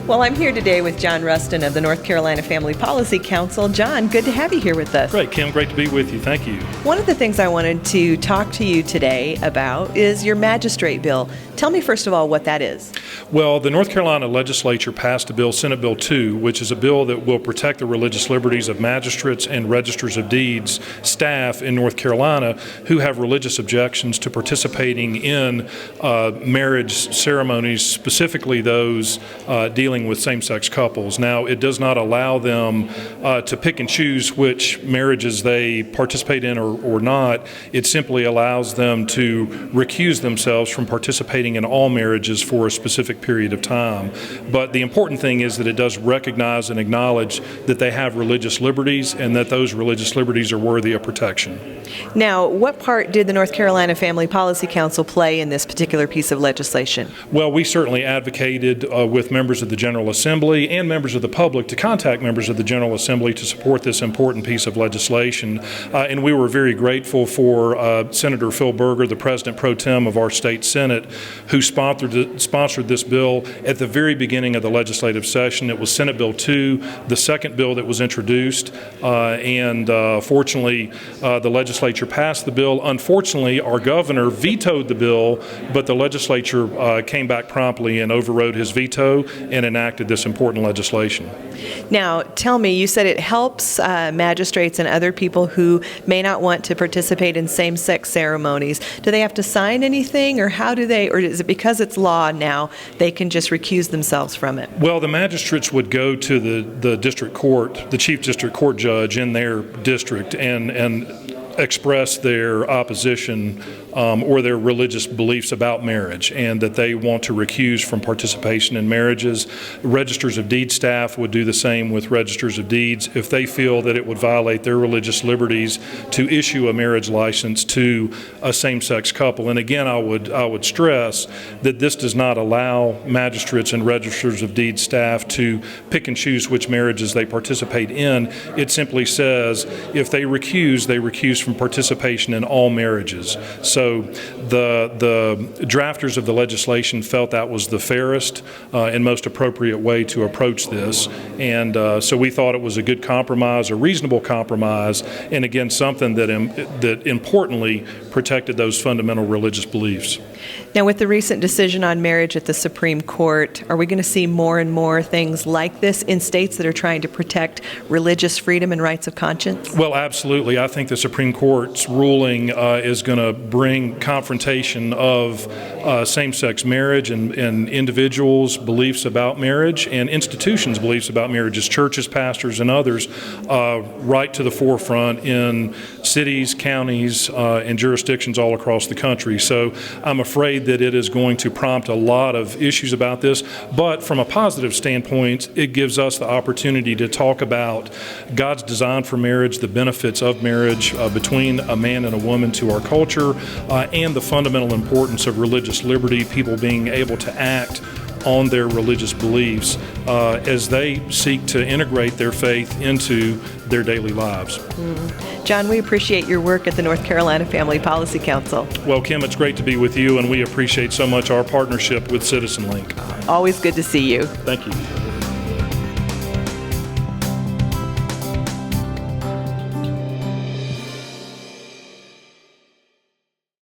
Well, I'm here today with John Rustin of the North Carolina Family Policy Council. John, good to have you here with us. Great, Kim. Great to be with you. Thank you. One of the things I wanted to talk to you today about is your magistrate bill. Tell me, first of all, what that is. Well, the North Carolina legislature passed a bill, Senate Bill 2, which is a bill that will protect the religious liberties of magistrates and registers of deeds staff in North Carolina who have religious objections to participating in marriage ceremonies, specifically those dealing with same-sex couples. Now, it does not allow them to pick and choose which marriages they participate in or not. It simply allows them to recuse themselves from participating in all marriages for a specific period of time. But the important thing is that it does recognize and acknowledge that they have religious liberties and that those religious liberties are worthy of protection. Now, what part did the North Carolina Family Policy Council play in this particular piece of legislation? Well, we certainly advocated with members of the General Assembly and members of the public to contact members of the General Assembly to support this important piece of legislation. And we were very grateful for Senator Phil Berger, the President Pro Tem of our state Senate, who sponsored this bill at the very beginning of the legislative session. It was Senate Bill 2, the second bill that was introduced, and fortunately the legislature passed the bill. Unfortunately, our governor vetoed the bill, but the legislature came back promptly and overrode his veto and enacted this important legislation. Now, tell me, you said it helps magistrates and other people who may not want to participate in same-sex ceremonies. Do they have to sign anything, or how do they, or is it because it's law now, they can just recuse themselves from it? Well, the magistrates would go to the district court, the chief district court judge in their district, and express their opposition or their religious beliefs about marriage, and that they want to recuse from participation in marriages. Registers of deeds staff would do the same with registers of deeds if they feel that it would violate their religious liberties to issue a marriage license to a same-sex couple. And again, I would stress that this does not allow magistrates and registers of deeds staff to pick and choose which marriages they participate in. It simply says if they recuse from participation in all marriages. So the drafters of the legislation felt that was the fairest and most appropriate way to approach this. And so we thought it was a good compromise, a reasonable compromise, and again, something that importantly protected those fundamental religious beliefs. Now, with the recent decision on marriage at the Supreme Court, are we going to see more and more things like this in states that are trying to protect religious freedom and rights of conscience? Well, absolutely. I think the Supreme Court's ruling is going to bring confrontation of same-sex marriage and individuals' beliefs about marriage and institutions' beliefs about marriages, churches, pastors, and others, right to the forefront in cities, counties, and jurisdictions all across the country. So I'm afraid that it is going to prompt a lot of issues about this, but from a positive standpoint, it gives us the opportunity to talk about God's design for marriage, the benefits of marriage between a man and a woman to our culture, and the fundamental importance of religious liberty, people being able to act on their religious beliefs as they seek to integrate their faith into their daily lives. John, we appreciate your work at the North Carolina Family Policy Council. Well, Kim, it's great to be with you, and we appreciate so much our partnership with CitizenLink. Always good to see you. Thank you.